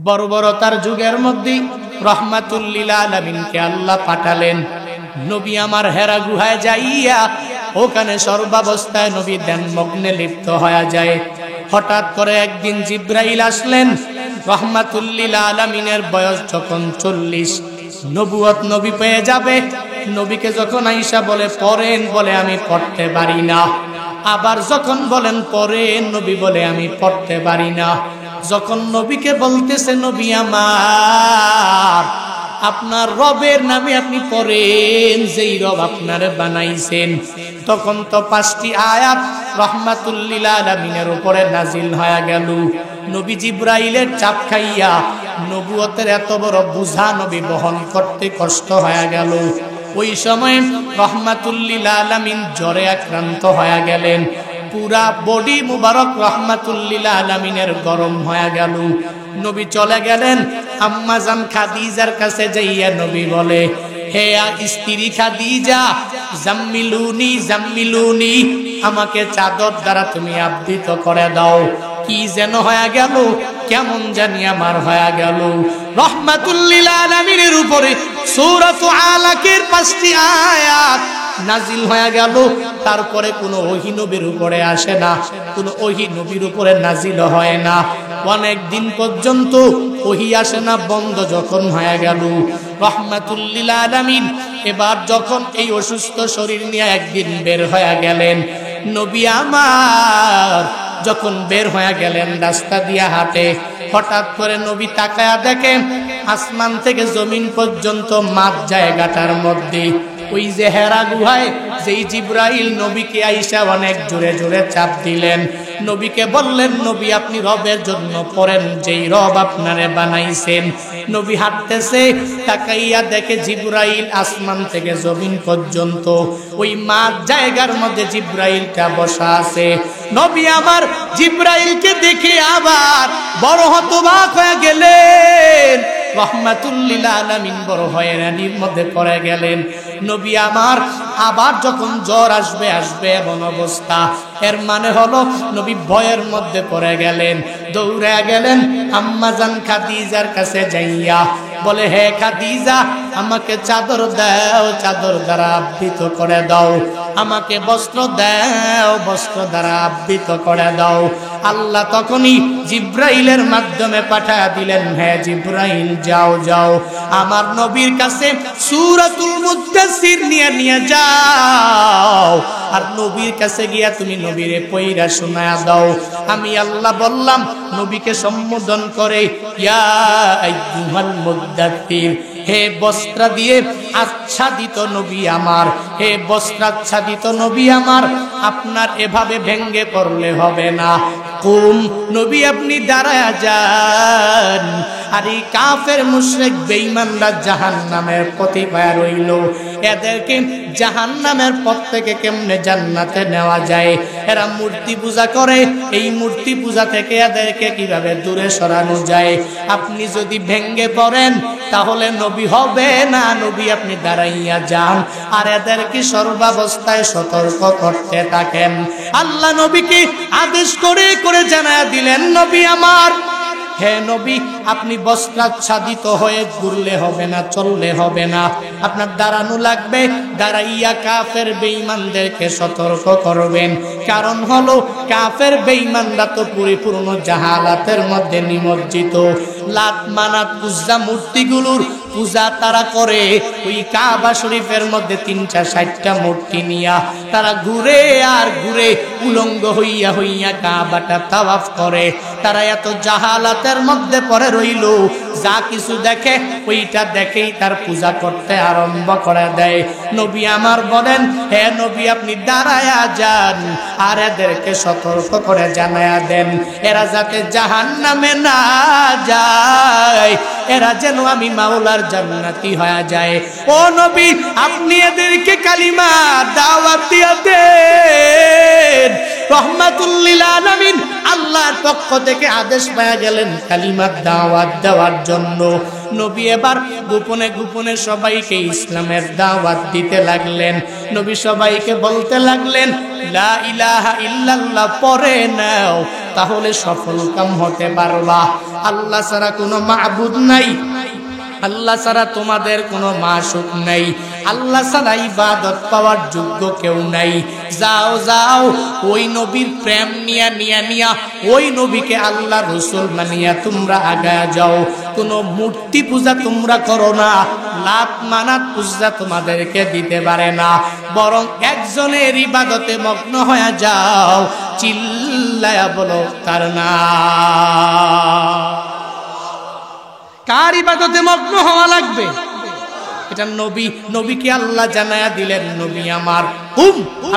বর্বরতার যুগের মধ্যে রহমাতুল লিল আলামিনকে আল্লাহ পাঠালেন। নবী আমার হেরা গুহায় যাইয়া ওখানে সর্বাবস্থায় নবী ধ্যানমগ্নে লিপ্ত হয়ে যায়। হঠাৎ করে একদিন জিব্রাইল আসলেন। রহমাতুল লিল আলামিনের বয়স যখন 40, নবুয়ত নবী পেয়ে যাবে। নবীকে যখন আয়েশা বলে পড়েন, বলে আমি পড়তে পারি না। আবার যখন বলেন পড়েন, নবী বলে আমি পড়তে পারি না। যখন নবীকে বলতেছে নবী আমার, আপনার রবের নামে আপনি পড়েন, যেই রব আপনারে বানাইছেন, তখন তো 5টি আয়াত রহমাতুল লিল আলামিনের উপরে নাজিল হয়ে গেল। নবী জিব্রাইলের চাপ খাইয়া নবুয়তের এত বড় বুঝা নবী বহন করতে কষ্ট হয়ে গেল। ওই সময় রহমাতুল লিল আলামিন জ্বরে আক্রান্ত হয়ে গেলেন। পুরা বডি মুবারক রহমাতুল লিল আলামিনের গরম হয়ে গেল। নবী চলে গেলেন আম্মা জান খাদিজার কাছে। যাইয়া নবী বলে, হে স্ত্রী খাদিজা, জাম্মিলুনি জাম্মিলুনি, আমাকে চাদর দ্বারা তুমি আবৃত করে দাও। কি যেন হয়ে গেল, কেমন জানি আমার হয়ে গেল। রহমাতুল লিল আলামিনের উপরে সূরাতুল আলাকের 5টি আয়াত নাজিল হয়ে গেল। তারপরে কোনো ওহী নবীর উপরে আসে না, কোনো ওহী নবীর উপরে নাজিল হয় না। অনেক দিন পর্যন্ত ওহী আসে না, বন্ধ যখন হয়ে গেল। রহমাতুল লিল আলামিন এবার যখন এই অসুস্থ শরীর নিয়ে একদিন বের হয়ে গেলেন, নবী আমার যখন বের হয়ে গেলেন রাস্তা দিয়া হাঁটে, হঠাৎ করে নবী তাকায়া দেখে আসমান থেকে জমিন পর্যন্ত মাঝ জায়গাটার মধ্যে ওই যে হেরা গুহায় যেই জিব্রাইল নবীকে আইসা অনেক জোরে জোরে চাপ দিলেন। নবীকে বললেন, নবী আপনি রবের জন্য পড়েন, যেই রব আপনারে বানাইছেন। নবী হাঁটতেছে, তাকাইয়া দেখে জিব্রাইল আসমান থেকে জমিন পর্যন্ত ওই মাঝ জায়গার মধ্যে জিব্রাইলটা বসা আছে। নবী আমার জিব্রাইলকে দেখে আবার বড় হতবাক হয়ে গেলেন। রহমাতুল লিল আলামিন বড় হয়রানির মধ্যে পড়ে গেলেন। নবী আমার আবার যখন জ্বর আসবে এমন অবস্থা, এর মানে হলো নবী ভয়ের মধ্যে পড়ে গেলেন। দৌড়ে গেলেন আম্মা জান খাদিজার কাছে। যাইয়া বলে, হে খাদিজা, আমাকে চাদর দাও, চাদর দ্বারা আবৃত করে দাও। আমাকে বস্ত্র দাও, বস্ত্র দ্বারা আবৃত করে দাও। আল্লাহ তখনই জিব্রাইলের মাধ্যমে পাঠিয়ে দিলেন, হে জিব্রাইল যাও যাও, আমার নবীর কাছে সূরাতুল মুদ্দাসির নিয়ে যাও। আর নবীর কাছে গিয়া তুমি নবীরে পয়রা শোনায়া দাও। আমি আল্লাহ বললাম নবীকে সম্বোধন করে, ইয়া আইয়ুহাল মুদ্দাসির, হে বস্ত্র দিয়ে আচ্ছাদিত নবী আমার, হে বস্ত্রাচ্ছাদিত নবী আমার, আপনার এভাবে ভেঙ্গে পড়লে হবে না। কুম, নবী আপনি দাঁড়ায়া যান। আর এই কাফের মুশরিক বেঈমানরা জাহান্নামের পথে পায়া রইল। এদেরকে জাহান্নামের পথ থেকে কেমনে জান্নাতে নেওয়া যায়? এরা মূর্তি পূজা করে, এই মূর্তি পূজা থেকে এদেরকে কিভাবে দূরে সরানো যায়? আপনি যদি ভেঙ্গে পড়েন তাহলে নবী হবে না। নবী আপনি দাঁড়াইয়া যান আর এদেরকে সর্বাবস্থায় সতর্ক করতে থাকেন। আল্লাহ নবীকে আদেশ করে করে জানায়া দিলেন, নবী আমার, হে নবী, আপনি বস্ত্রাচ্ছাদিত হয়ে ঘুরলে হবে না, চললে হবে না, আপনার দাঁড়ানো লাগবে। দাঁড়াইয়া কাফের বেঈমানদেরকে সতর্ক করবেন। কারণ হলো কাফের বেঈমানরা তো পরিপূর্ণ জাহালাতের মধ্যে নিমজ্জিত। লাত মানাত উজ্জা মূর্তিগুলোর পূজা তারা করে। ওই কাবা শরীফের মধ্যে 360টা মূর্তি নিয়া তারা ঘুরে আর ঘুরে উলঙ্গ হইয়া হইয়া কাবাটা তাওয়াফ করে। তারা এত জাহালাতের মধ্যে পড়ে রইল, যা কিছু দেখে ওইটা দেখেই তার পূজা করতে আরম্ভ করে দেয়। নবী আমার বলেন, হে নবী আপনি দাঁড়ায়া যান আর এদেরকে সতর্ক করে জানায়া দেন, এরা যাতে জাহান্নামে না যায়, এরা যেন আমি মাওলার জান্নাতি হয়ে যায়। ও নবী, আপনি এদেরকে কালিমা দাওয়াত দিয়ে দেন। রহমাতুল লিল আলামিন আল্লাহর পক্ষ থেকে আদেশ পেয়ে গেলেন কালিমার দাওয়াত দেওয়ার জন্য। নবী এবার গোপনে গোপনে সবাইকে ইসলামের দাওয়াত দিতে লাগলেন। নবী সবাইকে বলতে লাগলেন, লা ইলাহা ইল্লাল্লাহ পড়ে নাও, তাহলে সফল কাম হতে পারবা। আল্লাহ ছাড়া কোনো মাবুদ নাই, আল্লাহ ছাড়া তোমাদের কোনো মাশুক নাই, আল্লাহ ছাড়া ইবাদত পাওয়ার যোগ্য কেউ নাই। যাও যাও, ওই নবীর প্রেম নিয়া ওই নবীকে আল্লাহ রসুল মানিয়া তোমরা আগায়া যাও। কোনো মূর্তি পূজা তোমরা করো না, লাত মানাত পূজা তোমাদেরকে দিতে পারে না, বরং একজনের ইবাদতে মগ্ন হয়ে যাও। চিল্লায়া বলো তার নাম। কার ইবাদতে মগ্ন হওয়া লাগবে? এটা নবীকে আল্লাহ জানায়া দিলেন, নবী আমার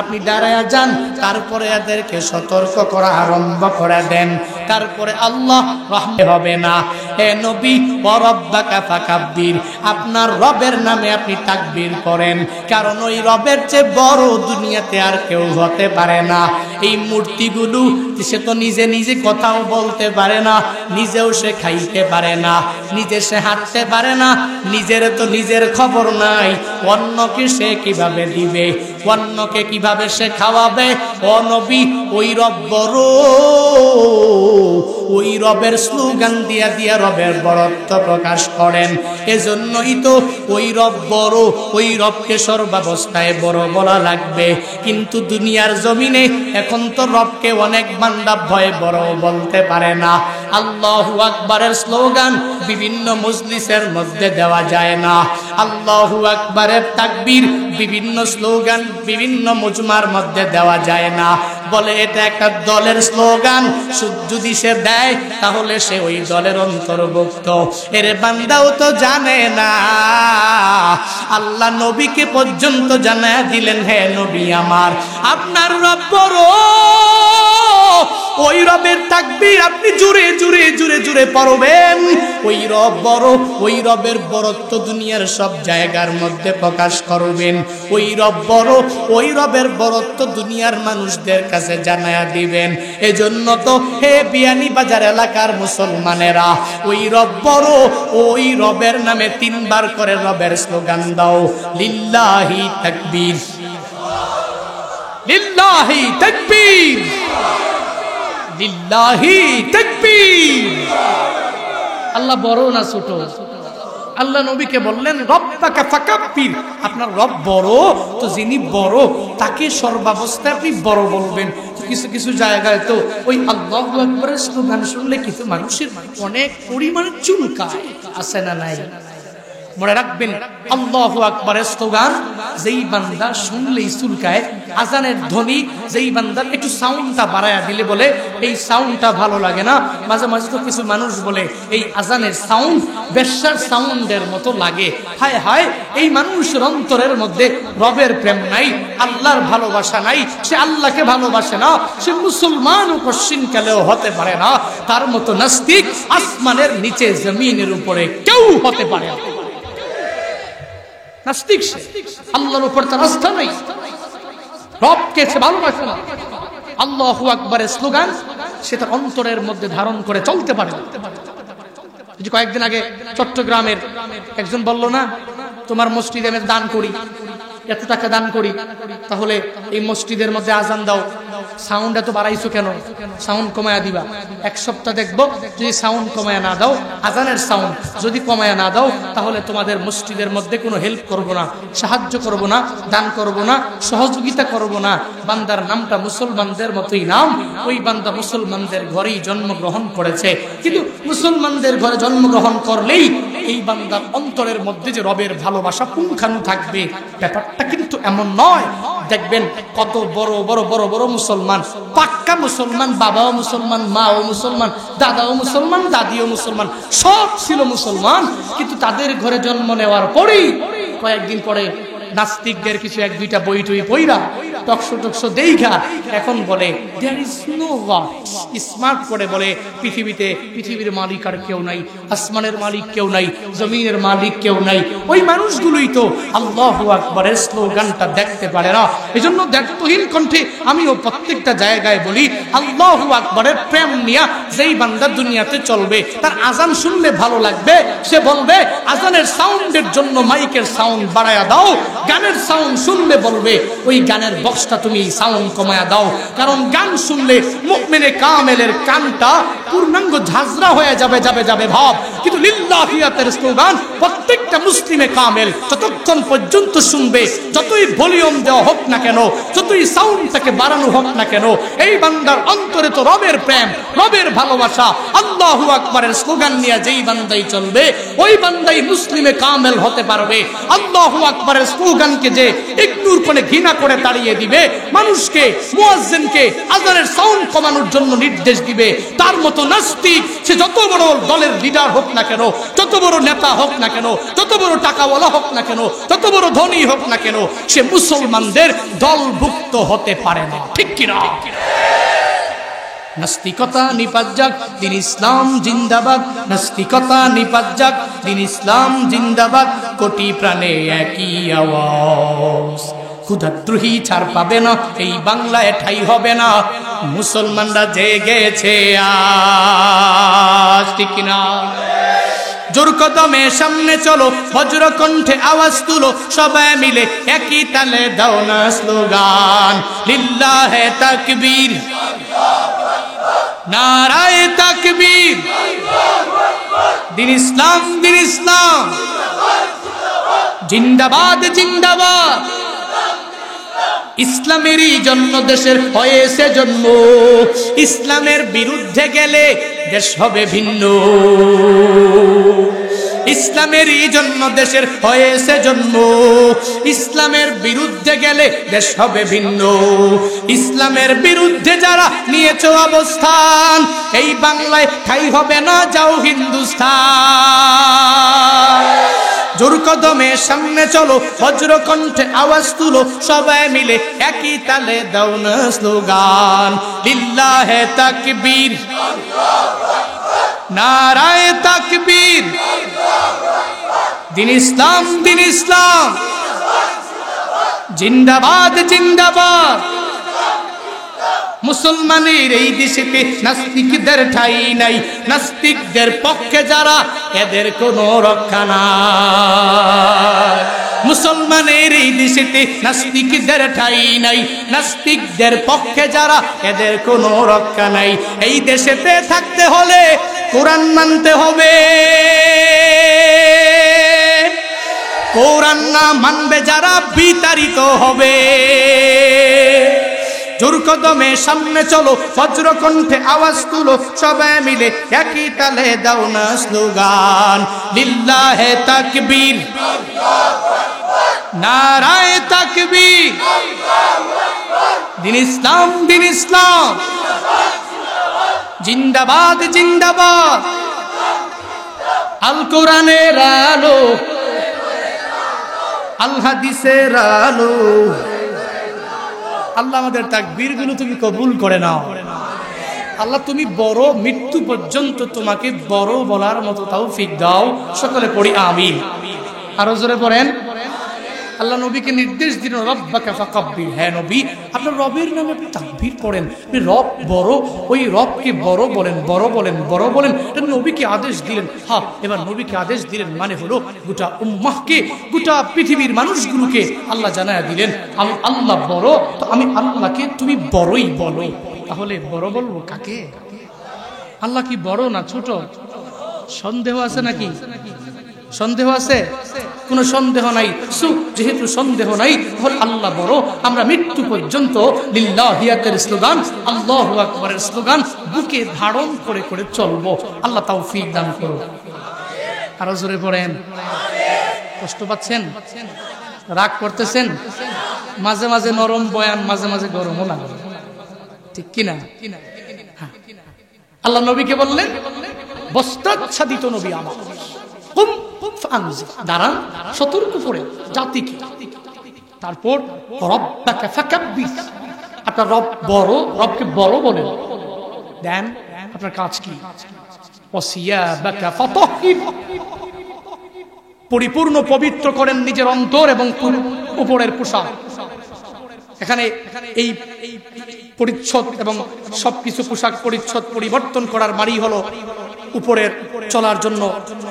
আপনি দাঁড়ায়া যান, তারপরে এদেরকে সতর্ক করা আরম্ভ করে দেন। তারপরে আল্লাহ রহমে হবে না, হে নবী ওয়ারাব্বাকা ফাকাব্বির, আপনার রবের নামে আপনি তাকবীর করেন, কারণ ওই রবের চেয়ে বড় দুনিয়াতে আর কেউ হতে পারে না। এই মূর্তিগুলো সে তো নিজে নিজে কথাও বলতে পারে না, নিজেও সে খাইতে পারে না, নিজে সে হাঁটতে পারে না, নিজের তো নিজের খবর নাই, অন্যকে সে কিভাবে দিবে, অন্যকে কিভাবে সে খাওয়াবে? ও নবী, ওই রব বড়, ওই রবের স্লোগান দিয়া দিয়া রবের বড়ত্ব প্রকাশ করেন। এজন্যই তো ওই রব বড়, ওই রবকে সর্বাবস্থায় বড় বলা লাগবে। কিন্তু দুনিয়ার জমিনে এখন তো রবকে অনেক বান্দা ভয় বড় বলতে পারে না। আল্লাহু আকবারের স্লোগান বিভিন্ন মজলিসের মধ্যে দেওয়া যায় না, আল্লাহু আকবারের তাকবীর বিভিন্ন স্লোগান বিভিন্ন মজমার মধ্যে দেওয়া যায় না। বলে এটা একটা দলের স্লোগান, যদি সে দেয় তাহলে সে ওই দলের অন্তর্ভুক্ত। এর বান্দাও তো জানে না। আল্লাহ নবীকে পর্যন্ত জানায়া দিলেন, হে নবী আমার, আপনার রব বড়, ওই রবের তাকবীর আপনি জোরে জোরে জোরে জোরে পড়বেন। ওই রব বড়, ওই রবের বড়ত্ব দুনিয়ার সব জায়গার মধ্যে প্রকাশ করবেন। ওই রব বড়, ওই রবের বড়ত্ব দুনিয়ার মানুষদের কাছে জানায়া দিবেন। এজন্য তো হে বিয়ানীবাজার এলাকার মুসলমানেরা, ওই রব বড়, ওই রবের নামে 3 বার করে রবের স্লোগান দাও, লিল্লাহি তাকবীর, লিল্লাহি তাকবীর, লিল্লাহি তাকবীর। আল্লাহ বড় না ছোট? আল্লাহ নবীকে বললেন, রব্বাকা ফাকাব্বির, আপনার রব বড়, তো যিনি বড় তাকে সর্বাবস্থায় আপনি বড় বলবেন। কিছু কিছু জায়গায় তো ওই আল্লাহু আকবারের স্লোগান শুনলে কিছু মানুষের অনেক পরিমাণে চুলকায়, আছে না নাই? মনে রাখবেন, আল্লাহু আকবারের স্লোগান যেই বান্দা শুনলেই চুলকায়, আজানের ধ্বনি যেই বান্দার একটু সাউন্ডটা বাড়ায়া দিলে বলে এই সাউন্ডটা ভালো লাগে না। মাঝে মাঝে তো কিছু মানুষ বলে এই আজানের সাউন্ড বেশ্যার সাউন্ডের মতো লাগে। হায় হায়, এই মানুষের অন্তরের মধ্যে রবের প্রেম নাই, আল্লাহর ভালোবাসা নাই, সে আল্লাহকে ভালোবাসে না, সে মুসলমান ও কশ্চিনকালেও হতে পারে না। তার মতো নাস্তিক আসমানের নিচে জমিনের উপরে কেউ হতে পারে না। নাস্তিক সে, আল্লাহর উপর তার আস্থা নাই, রবকে সে ভালোবাসে না। আল্লাহু আকবারের স্লোগান সে তার অন্তরের মধ্যে ধারণ করে চলতে পারে না। কয়েকদিন আগে চট্টগ্রামের একজন বলল না, তোমার মসজিদে আমি দান করি, এত টাকা দান করি, তাহলে এই মসজিদের মধ্যে আজান দাও, সাউন্ড এত বাড়াইছো কেন, সাউন্ড কমায়া দিবা। 1 সপ্তাহ দেখবো যদি সাউন্ড কমায়া না দাও, আজানের সাউন্ড যদি কমায়া না দাও, তাহলে তোমাদের মসজিদের মধ্যে কোনো হেল্প করব না, সাহায্য করব না, দান করব না, সহযোগিতা করব না। বান্দার নামটা মুসলমানদের মতোই নাম, ওই বান্দা মুসলমানদের ঘরেই জন্মগ্রহণ করেছে, কিন্তু মুসলমানদের ঘরে জন্মগ্রহণ করলেই এই বান্দার অন্তরের মধ্যে যে রবের ভালোবাসা পুঙ্খানু থাকবে, ব্যাপারটা কিন্তু এমন নয়। দেখবেন কত বড় বড় বড় বড় মুসলমান, পাক্কা মুসলমান, বাবাও মুসলমান, মাও মুসলমান, দাদাও মুসলমান, দাদিও মুসলমান, সব ছিল মুসলমান, কিন্তু তাদের ঘরে জন্ম নেওয়ার পরেই কয়েকদিন পরে নাস্তিকদের কিছু 1-2টা বই টই পইরা টকশো দেইখা এখন বলে there is no God. Smart করে বলে পৃথিবীর মালিক আর কেউ নাই, আসমানের মালিক কেউ নাই, জমিনের মালিক কেউ নাই। ওই মানুষগুলোই তো আল্লাহু আকবারের স্লোগানটা দেখতে পারে না। এজন্য দায়িত্বহীন কণ্ঠে আমিও প্রত্যেকটা জায়গায় বলি, আল্লাহু আকবারের প্রেম নিয়া যেই বান্দা দুনিয়াতে চলবে, তার আজান শুনলে ভালো লাগবে, সে বলবে আজানের সাউন্ডের জন্য মাইকের সাউন্ড বাড়ায়া দাও। গানের সাউন্ড শুনলে বলবে ওই গানের বক্সটা তুমি সাউন্ড কমায়া দাও। কারণ গান শুনলে মুমিনে কামেলের কানটা পূর্ণাঙ্গ ঝাঁঝরা হয়ে যাবে ভাব। কিন্তু লিল্লাহিয়াতের স্লোগান প্রত্যেকটা মুসলিমে কামেল যতক্ষণ পর্যন্ত শুনবে, যতই ভলিউম দেওয়া হোক না কেন, যতই সাউন্ডটাকে বাড়ানো হোক না কেন, এই বান্দার অন্তরে তো রবের প্রেম, রবের ভালোবাসা, আল্লাহু আকবারের স্লোগান নিয়ে যেই বান্দাই চলবে, ওই বান্দাই মুসলিমে কামেল হতে পারবে। আল্লাহু আকবারের স্লোগানকে যে ইগনোর করে ঘৃণা করে তাড়িয়ে দিবে, মানুষকে মুয়াজ্জিনকে আজানের সাউন্ড কমানোর জন্য নির্দেশ দিবে, তার মতো নাস্তিক সে যত বড় দলের লিডার হোক না কেন, যত বড় নেতা হোক না কেন, যত বড় টাকাওয়ালা হোক না কেন, যত বড় ধনী হোক না কেন, সে মুসলমানদের দলভুক্ত হতে পারে না। ঠিক কিনা? নাস্তিকতা নিপাত যাক, দিন ইসলাম জিন্দাবাদ। নাস্তিকতা নিপাত যাক, দিন ইসলাম জিন্দাবাদ। কোটি প্রাণে একই আওয়াজ, ক্ষুধাদ্রোহী ছাড় পাবে না, এই বাংলায় ঠাই হবে না। মুসলমানরা জেগেছে আজ। ঠিক কিনা? জোর কদমে সামনে চলো, বজ্র কণ্ঠে আওয়াজ তুলো, সবাই মিলে একই তালে দাও না স্লোগান, লিল্লাহে তাকবীর, নারায়ে তাকবীর, দিন ইসলাম, দিন ইসলাম জিন্দাবাদ, জিন্দাবাদ। ইসলামেরই জন্য দেশের হয়েছে জন্ম, ইসলামের বিরুদ্ধে গেলে দেশ হবে ভিন্ন। ইসলামেরই জন্য দেশের হয়েছে জন্ম, ইসলামের বিরুদ্ধে গেলে দেশ হবে ভিন্ন। ইসলামের বিরুদ্ধে যারা নিয়েছো অবস্থান, এই বাংলায় ঠাই হবে না, যাও হিন্দুস্তান। জোর কদমে সামনে চলো, বজ্র কণ্ঠে আওয়াজ তুলো, সবাই মিলে একই তালে দাও না স্লোগান, লিল্লাহে তাকবীর, নারায়ে তাকবীর, দিন ইসলাম, দিন ইসলাম জিন্দাবাদ, জিন্দাবাদ। মুসলমানের এই দেশেতে নাস্তিকদের ঠাই নাই, নাস্তিকদের পক্ষে যারা এদের কোনো রক্ষা নাই। মুসলমানের এই দেশেতে নাস্তিকদের ঠাই নাই, নাস্তিকদের পক্ষে যারা এদের কোনো রক্ষা নাই। এই দেশেতে থাকতে হলে কোরআন মানতে হবে, কোরআন না মানবে যারা বিতাড়িত হবে। জোর কদমে সামনে চলো, বজ্র কণ্ঠে আওয়াজ তুলো, সবাই মিলে একই তালে দাও না স্লোগান, লিল্লাহে তাকবীর, নারায়ে তাকবীর, দিন ইসলাম, দিন ইসলাম জিন্দাবাদ, জিন্দাবাদ। আল কোরআনের আলো, আল হাদিসের আলো। আল্লাহ আমাদের তাকবীরগুলো তুমি কবুল করে নাও। আল্লাহ তুমি বড়, মৃত্যু পর্যন্ত তোমাকে বড় বলার মতো তৌফিক দাও। সকলে পড়ি আমিন। আরো জোরে পড়েন। আল্লাহ নবীকে নির্দেশ দিলেন, রব্বাকা ফাকাব্বির, হ্যাঁ নবী আপনার রবের নামে আপনি তাকবীর পড়েন। রব বড়, ওই রবকে বড় বলেন, বড় বলেন, বড় বলেন। এটা নবীকে আদেশ দিলেন। হ্যাঁ, এবার নবীকে আদেশ দিলেন মানে হলো গোটা উম্মাহকে, গোটা পৃথিবীর মানুষগুলোকে আল্লাহ জানায়া দিলেন আমি আল্লাহ বড়, তো আমি আল্লাহকে তুমি বড়ই বলো। তাহলে বড় বলবো কাকে? আল্লাহ কি বড় না ছোট? সন্দেহ আছে নাকি? সন্দেহ আছে? কোনো সন্দেহ নাই। যেহেতু সন্দেহ নাই, তাহলে আল্লাহ বড়। আমরা মৃত্যু পর্যন্ত লিল্লাহিয়াতের স্লোগান, আল্লাহু আকবারের স্লোগান বুকে ধারণ করে করে চলবো। আল্লাহ তৌফিক দান করুন। আরো জোরে পড়েন। কষ্ট পাচ্ছেন? রাগ করতেছেন? মাঝে মাঝে নরম বয়ান, মাঝে মাঝে গরমও লাগে, ঠিক কিনা? হ্যাঁ। আল্লাহ নবীকে বললেন, বস্ত্রাচ্ছাদিত নবী আমার, দাঁড়ান, সতর্ক করে জাতিকে। তারপর রব্বাকা ফাকাব্বির, আপনার রব বড়, রবকে বড় বলেন। দেন আপনার কাজ কি? ওয়াসিয়াবাকা ফাতাহহির, পরিপূর্ণ পবিত্র করেন নিজের অন্তর এবং উপরের পোশাক। এখানে এই পরিচ্ছদ এবং সবকিছু পোশাক পরিচ্ছদ পরিবর্তন করার মানেই হলো উপরের চলার জন্য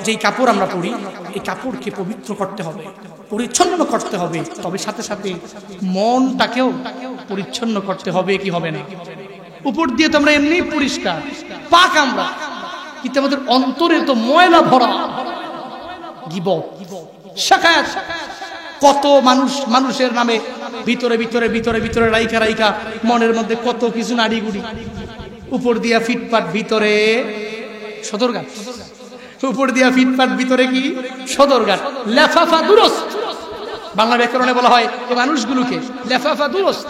যেই কাপড় আমরা পরি, এই কাপড়কে পবিত্র করতে হবে, পরিচ্ছন্ন করতে হবে। তবে সাথে সাথে মনটাকেও পরিচ্ছন্ন করতে হবে, কি হবে না? উপর দিয়ে তো আমরা এমনি পরিষ্কার পাক আমরা, কিন্তু আমাদের অন্তরে তো ময়লা ভরা, গীবত, শাকায়াত, কত মানুষের নামে ভিতরে ভিতরে ভিতরে ভিতরে রাইখা রাইখা মনের মধ্যে কত কিছু নাড়িগুড়ি। উপর দিয়া ফিটপাট, ভিতরে সদরঘাট। উপর দিয়া ফিটপাট, ভিতরে কি সদরঘাট। লেফাফা দুরস্ত, বাংলা ব্যাকরণে বলা হয় এই মানুষগুলোকে লেফাফা দুরস্ত।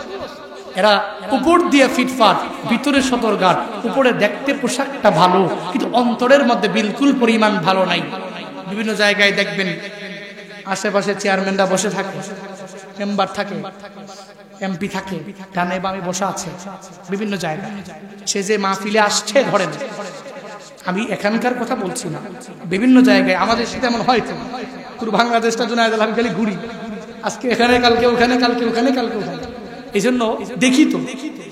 এরা উপর দিয়ে ফিটফাট, ভিতরে সদরঘাট। উপরে দেখতে পোশাকটা ভালো, কিন্তু অন্তরের মধ্যে বিলকুল পরিমাণ ভালো নাই। বিভিন্ন জায়গায় দেখবেন আশেপাশে চেয়ারম্যানরা বসে থাকে, মেম্বার থাকে, এমপি থাকে, ডানে বামে বসে আছে বিভিন্ন জায়গায়। সে যে মাহফিলে আসছে, ধরেন আমি এখানকার কথা বলছি না, বিভিন্ন জায়গায় আমাদের সাথে এমন হয়তো পুরো বাংলাদেশটা জন্য আমি খালি ঘুরি, আজকে এখানে, কালকে ওখানে, কালকে ওখানে, কালকে ওখানে। এই জন্য দেখি তো,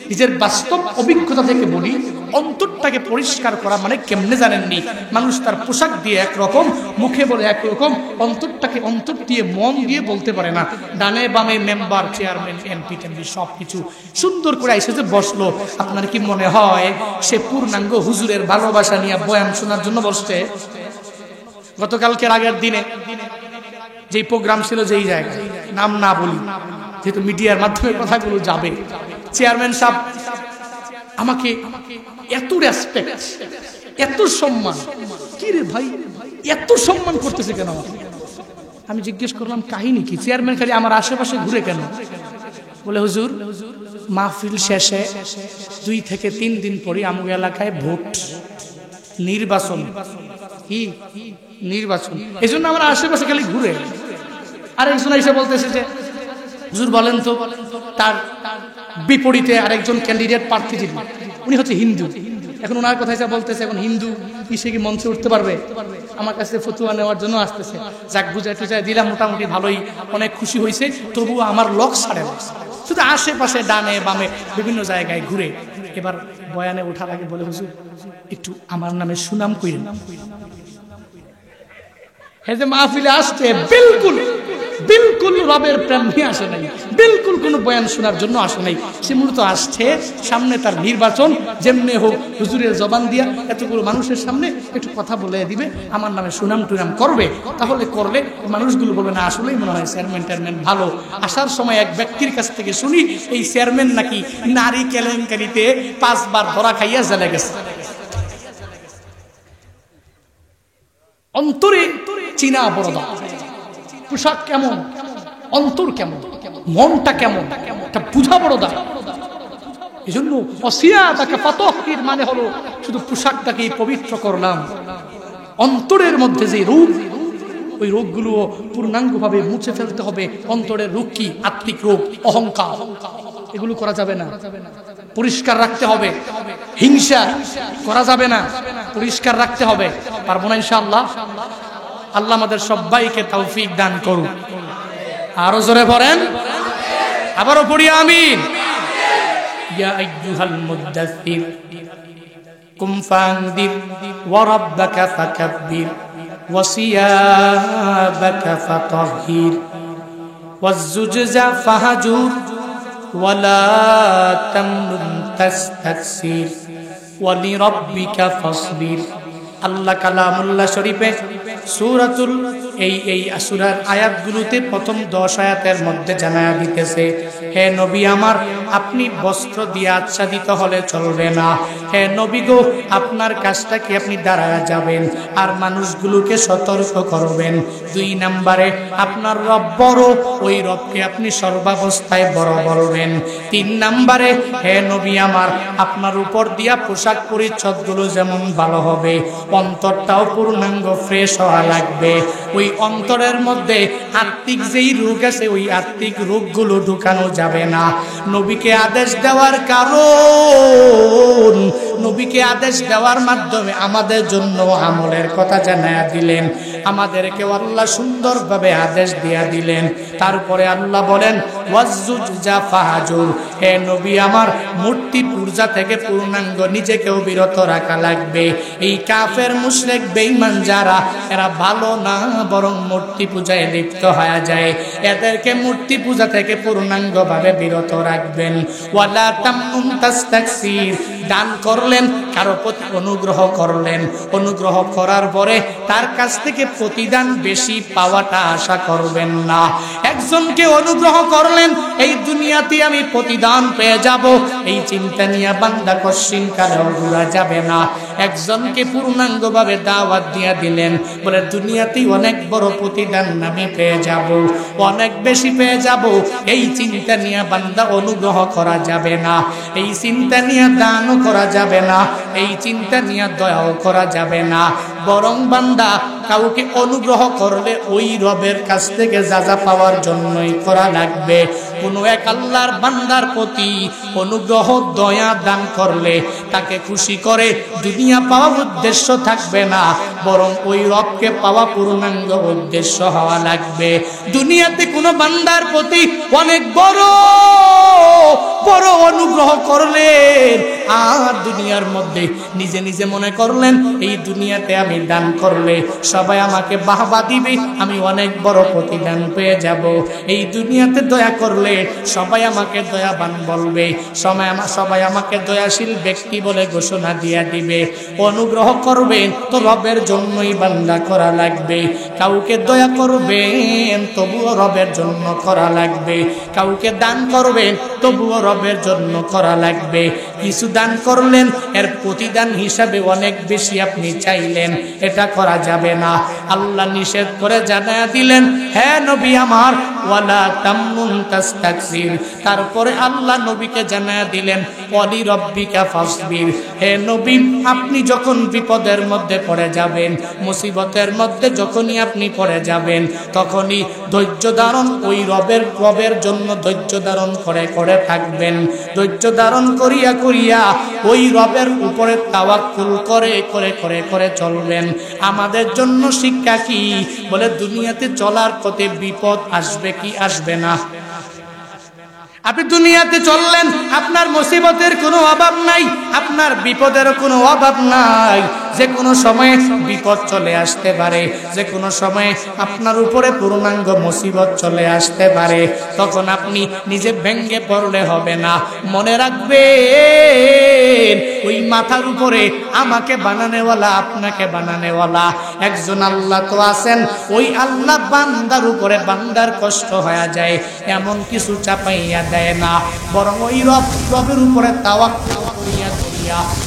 নিজের বাস্তব অভিজ্ঞতা থেকে বলি, অন্তরটাকে পরিষ্কার করা মানে কেমনে জানেননি? মানুষ তার পোশাক দিয়ে একরকম, মুখে বলে একরকম, অন্তরটাকে অন্তর দিয়ে মন দিয়ে বলতে পারে না। ডানে বামে মেম্বার, চেয়ারম্যান, এমপি টেমপি সবকিছু সুন্দর করে এসে যে বসলো, আপনার কি মনে হয় সে পূর্ণাঙ্গ হুজুরের ভালোবাসা নিয়ে বয়ান শোনার জন্য বসছে? গতকালকের আগের দিনে যেই প্রোগ্রাম ছিল, যেই জায়গায় নাম না বলি, যেহেতু মিডিয়ার মাধ্যমে কথাগুলো যাবে, চেয়ারম্যান সাহেব আমাকে এত রেসপেক্ট, এত সম্মান, কি রে ভাই এত সম্মান করতেছে কেন? আমি জিজ্ঞেস করলাম কাহিনী কি? চেয়ারম্যান খালি আমার আশেপাশে ঘুরে কেন? বলে হুজুর, মাহফিল শেষে 2 থেকে 3 দিন পরে আমগো এলাকায় ভোট, নির্বাচন। কি নির্বাচন? এই জন্য আমার আশেপাশে খালি ঘুরে। আর একজন এসে বলতেছে যে হুজুর বলেন তো, তার বিপরীতে আরেকজন ক্যান্ডিডেট প্রার্থী যিনি, উনি হচ্ছে হিন্দু। এখন ওনার কথা এসে বলতেছে, এখন হিন্দু সে কি মঞ্চে উঠতে পারবে? আমার কাছে ফতুয়া নেওয়ার জন্য আসতেছে। যাক, বুঝাই টুজাই দিলাম, মোটামুটি ভালোই, অনেক খুশি হয়েছে। তবুও আমার লক ছাড়ে না, শুধু আশেপাশে ডানে বামে বিভিন্ন জায়গায় ঘুরে। এবার বয়ানে ওঠার আগে বলে, হুজুর একটু আমার নামে সুনাম কইরেন। হ্যাঁ, যে মাহফিলে আসছে বিলকুল বিলকুল রবের প্রেম নিয়ে আসে নাই, বিলকুল কোনো বয়ান শোনার জন্য আসে নাই। সে মূলত আসছে, সামনে তার নির্বাচন, যেমনি হোক হুজুরের জবান দিয়া এতগুলো মানুষের সামনে একটু কথা বলে দিবে, আমার নামে সুনাম টুনাম করবে। তাহলে করলে মানুষগুলো বলবে না আসলেই মনে হয় চেয়ারম্যান ভালো। আসার সময় এক ব্যক্তির কাছ থেকে শুনি, এই চেয়ারম্যান নাকি নারী কেলেঙ্কারিতে 5 বার ধরা খাইয়া জেলে গেছে। অন্তরে চিনা বড়দা, পোশাক কেমন, অন্তর কেমন, মনটা কেমন, এটা বুঝা বড়দা। এই জন্য ওয়াসিয়াবাকা ফাতাহহির মানে হলো শুধু পোশাকটাকেই পবিত্র করলাম, অন্তরের মধ্যে যে রোগ, ওই রোগগুলো পূর্ণাঙ্গভাবে মুছে ফেলতে হবে। অন্তরের রোগ কি? আত্মিক রোগ, অহংকার, এগুলো করা যাবে না, পরিষ্কার রাখতে হবে। হিংসা করা যাবে না, পরিষ্কার রাখতে হবে। পারবো না ইনশাআল্লাহ? আল্লাহ আমাদের সবাইকে তৌফিক দান করুন। আরো জোরে পড়েন, আবারও পড়ি আমিন। ইয়া আইয়ুহাল মুদ্দাসসির কুম ফানদির ওয়া রাব্বাকা ফাকাব্বির ওয়া সিয়াবাকা ফাতাহহির ওয়াজ-জুজা ফাহাজুর ওয়া লা তামনুন তাস্তাকসির ওয়া লিরাব্বিকা ফাসবির। আল্লাহ কালামুল্লাহ শরীফে সূরাতুল এই সূরার আয়াতগুলোতে প্রথম 10 আয়াতের মধ্যে জানায়া দিতেছে, হে নবী আমার, আপনি বস্ত্র দিয়ে আচ্ছাদিত হলে চলবে না। হে নবী গো, আপনার কাজটা কি আপনি দাঁড়ায়া যাবেন আর মানুষগুলোকে সতর্ক করবেন। 2 নম্বরে আপনার রব বড়, ওই রবকে আপনি সর্বাবস্থায় বড় বলবেন। 3 নম্বরে হে নবী আমার, আপনার উপর দিয়া পোশাক পরিচ্ছদগুলো যেমন ভালো হবে, অন্তরটাও পূর্ণাঙ্গ ফ্রেশ হওয়া লাগবে। ওই অন্তরের মধ্যে আত্মিক যেই রোগ আছে ওই আত্মিক রোগগুলো ঢুকানো যাবে না। নবীকে আদেশ দেওয়ার কারণ, নবীকে আদেশ দেওয়ার মাধ্যমে আমাদের জন্য আমলের কথা জানায়া দিলেন, আমাদেরকে আল্লাহ সুন্দরভাবে আদেশ দিয়া দিলেন। তারপরে আল্লাহ বলেন ওয়াজুজা ফাহাজুর, হে নবী আমার মূর্তি পূজা থেকে পূর্ণাঙ্গ নিজেকেও বিরত রাখা লাগবে। এই কাফের মুশরিক বেঈমান যারা, এরা ভালো না বরং মূর্তি পূজায় লিপ্ত হয়ে যায়, এদেরকে মূর্তি পূজা থেকে পূর্ণাঙ্গভাবে বিরত রাখবেন। ওয়ালা তামনুন তাস্তাকসির, দান করলেন, কারো প্রতি অনুগ্রহ করলেন, অনুগ্রহ করার পরে তার কাছ থেকে প্রতিদান বেশি পাওয়াটা আশা করবেন না। একজনকে অনুগ্রহ করলেন, এই দুনিয়াতে আমি প্রতিদান পেয়ে যাব, এই চিন্তা নিয়ে বান্দা কশিন কালেও ঘুরা যাবে না। একজনকে পূর্ণাঙ্গভাবে দাওয়াত দিয়া দিলেন, বলে দুনিয়াতেই অনেক বড় প্রতিদান আমি পেয়ে যাব, অনেক বেশি পেয়ে যাব, এই চিন্তা নিয়ে বান্দা অনুগ্রহ করা যাবে না, এই চিন্তা নিয়ে দানও করা যাবে না, এই চিন্তা নিয়ে দয়াও করা যাবে না। বরং বান্দা কাউকে অনুগ্রহ করলে ওই রবের কাছ থেকে যা পাওয়ার জন্যই করা লাগবে। কোনো এক আল্লাহর বান্দার প্রতি অনুগ্রহ দয়া দান করলে তাকে খুশি করে দুনিয়া পাওয়া উদ্দেশ্য থাকবে না, বরং ওই রবকে পাওয়া পূর্ণাঙ্গ উদ্দেশ্য হওয়া লাগবে। দুনিয়াতে কোনো বান্দার প্রতি অনেক বড় বড় অনুগ্রহ করলেন, আর দুনিয়ার মধ্যে নিজে নিজে মনে করলেন এই দুনিয়াতে আমি দান করলে সবাই আমাকে বাহবা দিবে, আমি অনেক বড় প্রতিদান পেয়ে যাব। এই দুনিয়াতে দয়া করলে সবাই আমাকে দয়াবান বলবে, সবাই আমাকে দয়াশীল ব্যক্তি বলে ঘোষণা দিয়া দিবে। অনুগ্রহ করবেন তো রবের জন্যই বান্দা করা লাগবে। কাউকে দয়া করবেন তবুও রবের জন্য করা লাগবে, কাউকে দান করবেন তবুও রবের জন্য করা লাগবে। কিছু দান করলেন, এর প্রতিদান হিসাবে অনেক বেশি আপনি চাইলেন, এটা করা যাবে না। আল্লাহ নিষেধ করে জানায়া দিলেন, হে নবী আমার ওয়ালা তামনুন তাস্তাকসির। তারপরে আল্লাহ নবীকে জানায়া দিলেন ওয়ালি রব্বিকা ফাসবির, হে নবী আপনি যখন বিপদের মধ্যে পড়ে যাবেন, মুসিবতের মধ্যে যখনই আপনি পড়ে যাবেন, তখনই ধৈর্য ধারণ, ওই রবের জন্য ধৈর্য ধারণ করে থাকবেন। ধৈর্য ধারণ করিয়া করিয়া ওই রবের উপরে তাওয়াক্কুল করে চলবেন। আমাদের জন্য শিক্ষা কি? বলে দুনিয়াতে চলার পথে বিপদ আসবে কি আসবে না? আপনি দুনিয়াতে চললেন, আপনার মুসিবতের কোনো অভাব নাই, আপনার বিপদের কোনো অভাব নাই। যে কোনো সময়ে বিপদ চলে আসতে পারে, যে কোনো সময়ে আপনার উপরে পূর্ণাঙ্গ মুসিবত চলে আসতে পারে। তখন আপনি নিজে ভেঙ্গে পড়লে হবে না। মনে রাখবেন ওই মাথার উপরে আমাকে বানানেওয়ালা, আপনাকে বানানেওয়ালা একজন আল্লাহ তো আছেন। ওই আল্লাহ বান্দার উপরে, বান্দার কষ্ট হয়ে যায় এমন কিছু চাপাইয়া দেয় না, বরং ওই রবের উপরে তাওয়াক্কুল করিয়া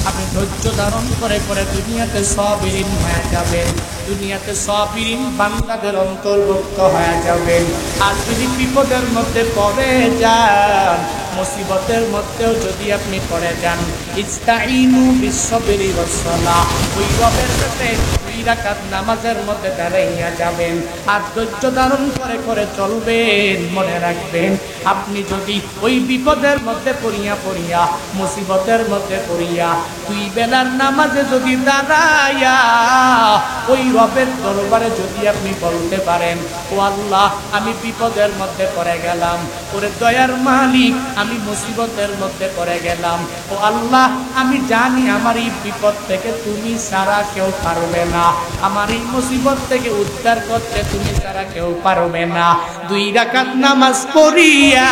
আপনি ধৈর্য ধারণ করে দুনিয়াতে সাবিরিন হয়ে যাবেন, দুনিয়াতে সাবিরিন বান্দাদের অন্তর্ভুক্ত হয়ে যাবেন। আর যদি বিপদের মধ্যে পড়ে যান, মুসিবতের মধ্যেও যদি আপনি পড়ে যান, ইস্তাইনু বিসসবিরি ওয়াসসালাহ, ওই রবের কাছে 2 রাকাত নামাজের মধ্যে দাঁড়াইয়া যাবেন আর ধৈর্য ধারণ করে চলবেন। মনে রাখবেন আপনি যদি ওই বিপদের মধ্যে পড়িয়া মুসিবতের মধ্যে পড়িয়া 2 বেলার নামাজে যদি দাঁড়াইয়া ওই রবের দরবারে যদি আপনি বলতে পারেন, ও আল্লাহ আমি বিপদের মধ্যে পড়ে গেলাম, ওরে দয়ার মালিক আমি মুসিবতের মধ্যে পড়ে গেলাম, ও আল্লাহ আমি জানি আমার এই বিপদ থেকে তুমি ছাড়া কেউ পারবে না, আমার এই মুসিবত থেকে উদ্ধার করতে তুমি ছাড়া কেউ পারবে না। 2 রাকাত নামাজ পড়িয়া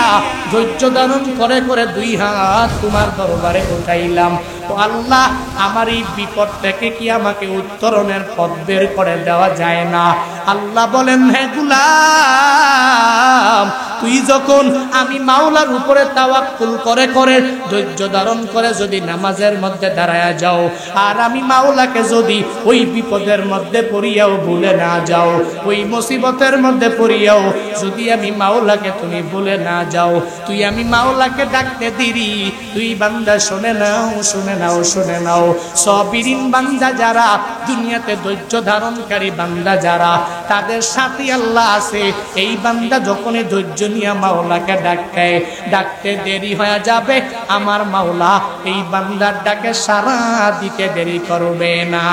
ধৈর্য ধারণ করে 2 হাত তোমার দরবারে উঠাইলাম, ও আল্লাহ আমার এই বিপদ থেকে কি আমাকে উত্তরণের পথ বের করে দেওয়া যায় না? আল্লাহ বলেন, হে গোলাম তুই যখন আমি মাওলার উপরে তাওয়াক্কুল করে করে ধৈর্য ধারণ করে যদি নামাজের মধ্যে দাঁড়ায়া যাও, আর আমি মাওলাকে যদি ওই বিপদের মধ্যে পড়িয়াও ভুলে না যাও, ওই মুসিবতের মধ্যে পড়িয়াও যদি আমি মাওলাকে তুমি ভুলে না যাও, তুই আমি মাওলাকে ডাকতে দিরি, তুই বান্দা শুনে নাও, শুনে নাও, শুনে নাও। সাবিরিন বান্দা যারা, দুনিয়াতে ধৈর্য ধারণকারী বান্দা যারা, তাদের সাথে আল্লাহ আছে। এই বান্দা যখনই ধৈর্য নিয়ে মাওলাকে ডাকে, ডাকতে দেরি হয়ে যাবে, আমার মাওলা এই বান্দার ডাকে সারা দিতে দেরি করবে না।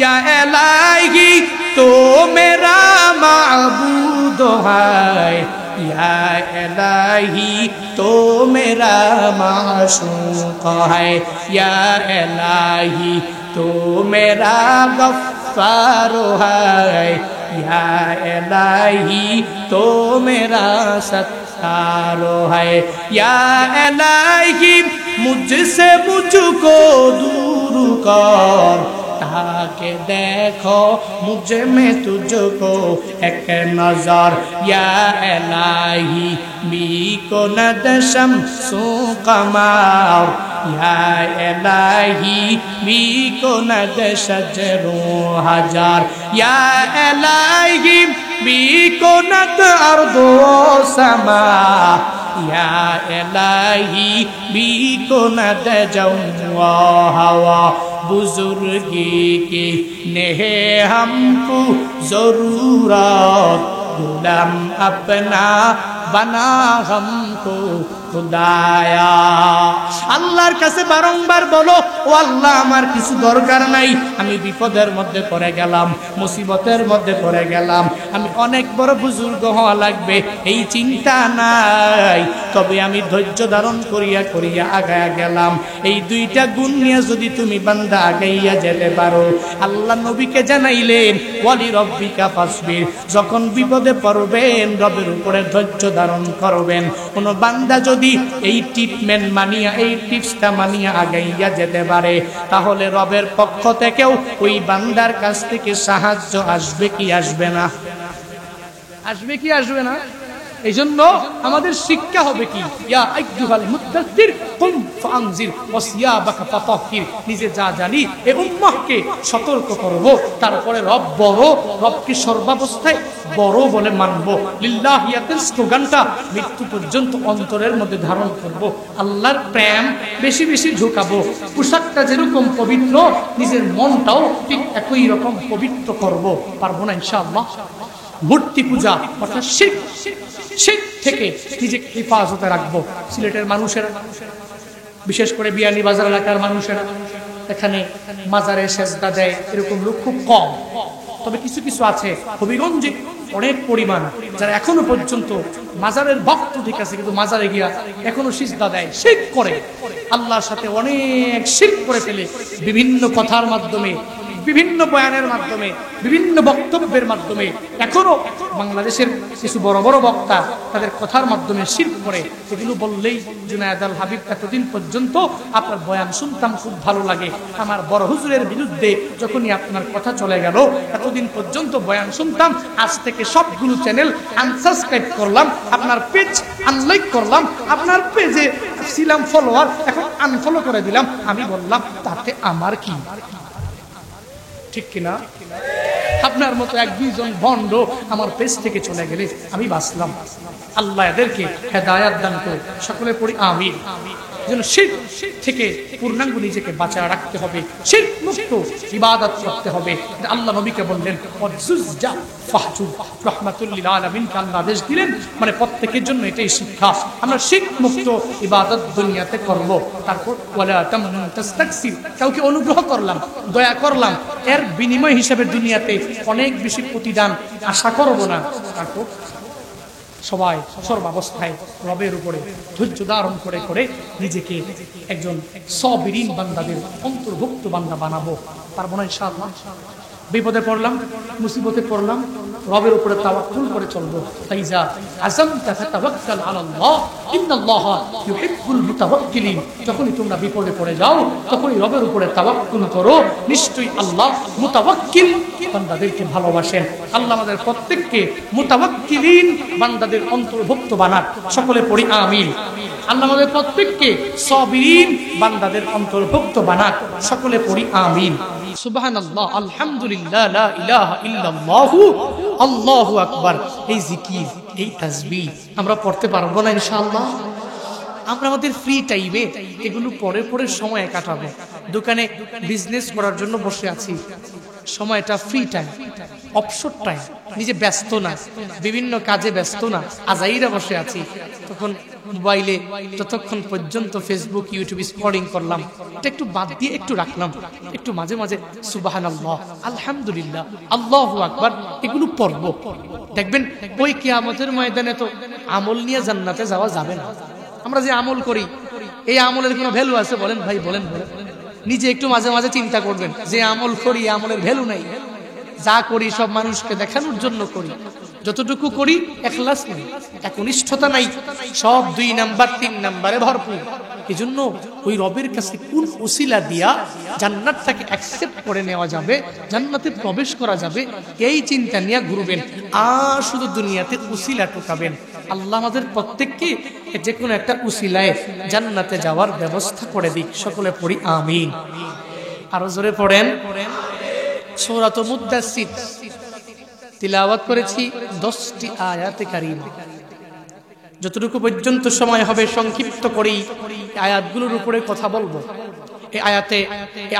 या इलाही तो मेरा माबूद है, या इलाही तो मेरा माशूक है, या इलाही तो मेरा गफ्फार है, या इलाही तो मेरा सत्तार है, या इलाही मुझसे मुझको दूर कर, ताकि देखो मुझे में तुझको एक नजर, या इलाही मी को नदशम सो कमार, या इलाही मी को नदशजरो हजार, या इलाही मी को नद अर्दो समा, या इलाही मी को नद जवा हवा, बुजुर्गी की नेहे हमको जरूरत, गुलाम अपना बना हमको खुदाया। আল্লাহর কাছে বারংবার বলো, ও আল্লাহ আমার কিছু দরকার নাই, আমি বিপদের মধ্যে পড়ে গেলাম, মুসিবতের মধ্যে পড়ে গেলাম, আমি অনেক বড় বুজুর্গ হওয়া লাগবে এই চিন্তা নাই, তবে আমি ধৈর্য ধারণ করিয়া করিয়া আগায়া গেলাম। এই দুইটা গুণ নিয়ে যদি তুমি বান্দা আগাইয়া যেতে পারো, আল্লাহ নবীকে জানাইলেন ওয়ালি রব্বিকা ফাসবির, যখন বিপদে পড়বেন রবের উপরে ধৈর্য ধারণ করবেন। কোন বান্দা যদি এই ট্রিটমেন্ট মানিয়া, এই টিপসটা মানিয়া আগাইয়া যেতে পারে, তাহলে রবের পক্ষ থেকেও ওই বান্দার কাছ থেকে সাহায্য আসবে কি আসবে না? আসবে কি আসবে না? এই জন্য আমাদের শিক্ষা হবে কি, ইয়া আইয়ুহাল মুদ্দাসসির কুম ফাআনজির ওয়াসিয়াবাকা ফাতাহহির, নিজে যা জানি এই উম্মতকে সতর্ক করব, তারপরে রব বড়, রবকে সর্বাবস্থায় বড় বলে মানব, লিল্লাহিয়াতের স্লোগানটা মৃত্যু পর্যন্ত অন্তরের মধ্যে ধারণ করব, আল্লাহর প্রেম বেশি বেশি ঝুঁকাবো, পোশাকটা যেরকম পবিত্র নিজের মনটাও ঠিক একই রকম পবিত্র করব, পারবো না ইনশাআল্লাহ? মূর্তি পূজা অর্থাৎ শিরক, শিরক থেকে নিজেকে হেফাজতে রাখবো। সিলেটের মানুষেরা, বিশেষ করে বিয়ানী বাজার এলাকার মানুষেরা এখানে মাজারে সেজদা দেয় এরকম লোক খুব কম, তবে কিছু কিছু আছে হবিগঞ্জে অনেক পরিমাণ যারা এখনো পর্যন্ত মাজারের ভক্ত ঠিক আছে, কিন্তু মাজারে গিয়া এখনো সিজদা দেয়, শিরক করে, আল্লাহর সাথে অনেক শিরক করে ফেলে, বিভিন্ন কথার মাধ্যমে, বিভিন্ন বয়ানের মাধ্যমে, বিভিন্ন বক্তব্যের মাধ্যমে। এখনো বাংলাদেশের কিছু বড় বড় বক্তা তাদের কথার মাধ্যমে শিরক করে। এগুলো বললেই জুনায়েদ আল হাবিব, এতদিন পর্যন্ত আপনার বয়ান শুনতাম, খুব ভালো লাগে, আমার বড় হুজুরের বিরুদ্ধে যখনই আপনার কথা চলে গেল, এতদিন পর্যন্ত বয়ান শুনতাম, আজ থেকে সবগুলো চ্যানেল আনসাবস্ক্রাইব করলাম, আপনার পেজ আনলাইক করলাম, আপনার পেজে ছিলাম ফলোয়ার, এখন আনফলো করে দিলাম। আমি বললাম তাতে আমার কি? ঠিক কিনা? আপনার মতো এক দুইজন ভণ্ড আমার পেজ থেকে চলে গেলে আমি বাঁচলাম। আল্লাহ এদেরকে হেদায়াত দান করে, সকলে পড়ি আমিন। যেন শিরক থেকে পূর্ণাঙ্গ নিজেকে বাঁচায় রাখতে হবে, শিরক মুক্ত ইবাদত করতে হবে। আল্লাহ নবীকে বললেন ওয়াজুজা ফাহজুব, রাহমাতুল লিল আলামিনকে আল্লাহ আদেশ দিলেন, মানে প্রত্যেকের জন্য এটাই শিক্ষা, আমরা শিরক মুক্ত ইবাদত দুনিয়াতে করব। তারপর ওয়ালা তামনুন তাস্তাকসির, কাউকে অনুগ্রহ করলাম, দয়া করলাম, এর বিনিময় হিসেবে দুনিয়াতে অনেক বেশি প্রতিদান আশা করব না। তারপর সবাই সর্বাবস্থায় রবের উপরে ধৈর্য ধারণ করে করে নিজেকে একজন সাবিরিন বান্দাদের অন্তর্ভুক্ত বান্দা বানাবো, পারবো না ইনশাআল্লাহ? বিপদে পড়লাম, মুসিবতে পড়লাম, রবের উপরে তাওয়াক্কুল করে চলবো। ফাইজা আযামতা ফাতাওয়াক্কাল আলাল্লাহ ইন্নাল্লাহা ইউহিব্বুল মুতাওয়াক্কিলিন। যখনই তোমরা বিপদে পড়ে যাও তখনই রবের উপরে তাওয়াক্কুল করো, নিশ্চয়ই আল্লাহ মুতাওয়াক্কিল বান্দাদেরকে ভালোবাসেন। আল্লাহ আমাদের প্রত্যেককে মুতাওয়াক্কিলিন বান্দাদের অন্তর্ভুক্ত বানাক, সকলে পড়ি আমিন। আল্লাহ আমাদের প্রত্যেককে সাবিরিন বান্দাদের অন্তর্ভুক্ত বানাক, সকলে পড়ি আমিন। সুবহানাল্লাহ, আলহামদুলিল্লাহ, লা ইলাহা ইল্লাল্লাহু, আল্লাহু আকবার। এই জিকির, এই তাসবিহ আমরা পড়তে পারবো না ইনশাআল্লাহ? আমরা আমাদের ফ্রি টাইমে এগুলো পড়ে পড়ে সময় কাটাবো। দোকানে বিজনেস করার জন্য বসে আছি, সময়টা ফ্রি টাইম, অবসর টাইম, নিজে ব্যস্ত না, বিভিন্ন কাজে ব্যস্ত না, আজাইরা বসে আছি, তখন মোবাইলে ততক্ষণ পর্যন্ত ফেসবুক, ইউটিউব স্ক্রলিং করলাম, এটা একটু বাদ দিয়ে একটু রাখলাম, একটু মাঝে মাঝে সুবহানাল্লাহ, আলহামদুলিল্লাহ, আল্লাহু আকবার এগুলো পড়ব। দেখবেন ওই কিয়ামতের ময়দানে তো আমল নিয়ে জান্নাতে যাওয়া যাবে না। আমরা যে আমল করি, এই আমলের কোনো ভ্যালু আছে? বলেন ভাই, বলেন। নিজে একটু মাঝে মাঝে চিন্তা করবেন, যে আমল করি আমলের ভ্যালু নাই। যা করি সব মানুষকে দেখানোর জন্য করি, যতটুকু করি ইখলাস নেই, একনিষ্ঠতা নাই, সব 2 নাম্বার 3 নাম্বারে ভরপুর। এজন্য ওই রবের কাছে কোন উসিলা দিয়া জান্নাতটাকে অ্যাকসেপ্ট করে নেওয়া যাবে, জান্নাতে প্রবেশ করা যাবে, এই চিন্তা নিয়ে ঘুরবেন, আর শুধু দুনিয়াতে উসিলা টোকাবেন। আল্লাহ আমাদের প্রত্যেককে যে কোনো একটা উসিলায় জান্নাতে যাওয়ার ব্যবস্থা করে দিক, সকলে পড়ি আমিন। আরো জোরে পড়েন। সূরাতুল মুদ্দাসসির তিলাওয়াত করেছি 10টি আয়াতে কারিমা। যতটুকু পর্যন্ত সময় হবে সংক্ষিপ্ত করেই আয়াতগুলোর উপরে কথা বলবো। এই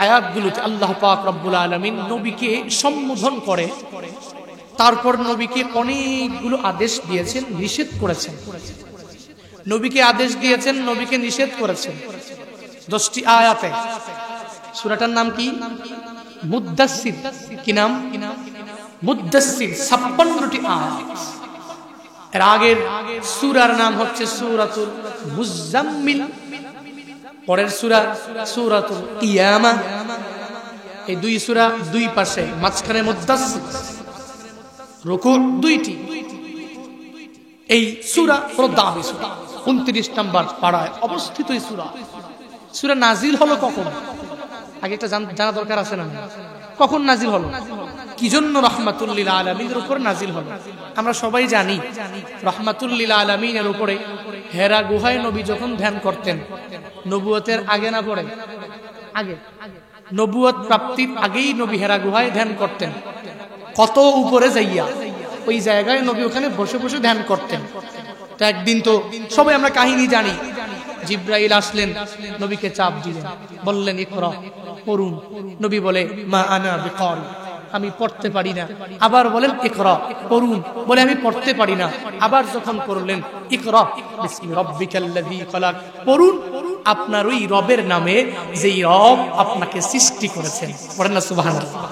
আয়াতগুলোতে আল্লাহ পাক রব্বুল আলামিন নবীকে সম্বোধন করে, তারপর নবীকে অনেকগুলো আদেশ দিয়েছেন, নিষেধ করেছেন। নবীকে আদেশ দিয়েছেন, নবীকে নিষেধ করেছেন 10টি আয়াতে। সূরাটার নাম কি? মুদ্দাসসির। কি নাম? মুদ্দাসসির। 56টি আয়াত। এর আগের সূরার নাম হচ্ছে সূরাতুল মুজাম্মিল, পরের সূরা সূরাতুল কিয়ামা। এই 2 সূরা 2 পাশে, মাঝখানে মুদ্দাসসির, রুকু 2টি। এই সূরা দামি সূরা, 29 নম্বর পারায় অবস্থিত এই সূরা। সূরা নাজিল হলো কখন? আগে এটা জানা দরকার আছে না? কখন নাজিল হলো, কি জন্য রাহমাতুল লিল আলামিনের উপর নাজিল হলো? আমরা সবাই জানি রাহমাতুল লিল আলামিনের উপরে হেরা গুহায় নবী যখন ধ্যান করতেন, নবুয়তের আগে না পরে? আগে। নবুয়ত প্রাপ্তির আগেই নবী হেরা গুহায় ধ্যান করতেন। কত উপরে যাইয়া ওই জায়গায় নবী ওখানে বসে বসে ধ্যান করতেন। তো একদিন তো সবাই আমরা কাহিনী জানি, জিব্রাইল আসলেন, নবীকে চাপ দিলেন, বললেন ইকরা, পড়ুন। নবী বলে মা আনা বিকারি, আমি পড়তে পারি না। আবার বলেন ইকরা, পড়ুন, বলে আমি পড়তে পারি না। আবার যখন পড়লেন ইকরা বিসমি রাব্বিকাল্লাযী খালাক, পড়ুন আপনার ওই রবের নামে যেই রব আপনাকে সৃষ্টি করেছেন। পড়েন না সুবহানাল্লাহ।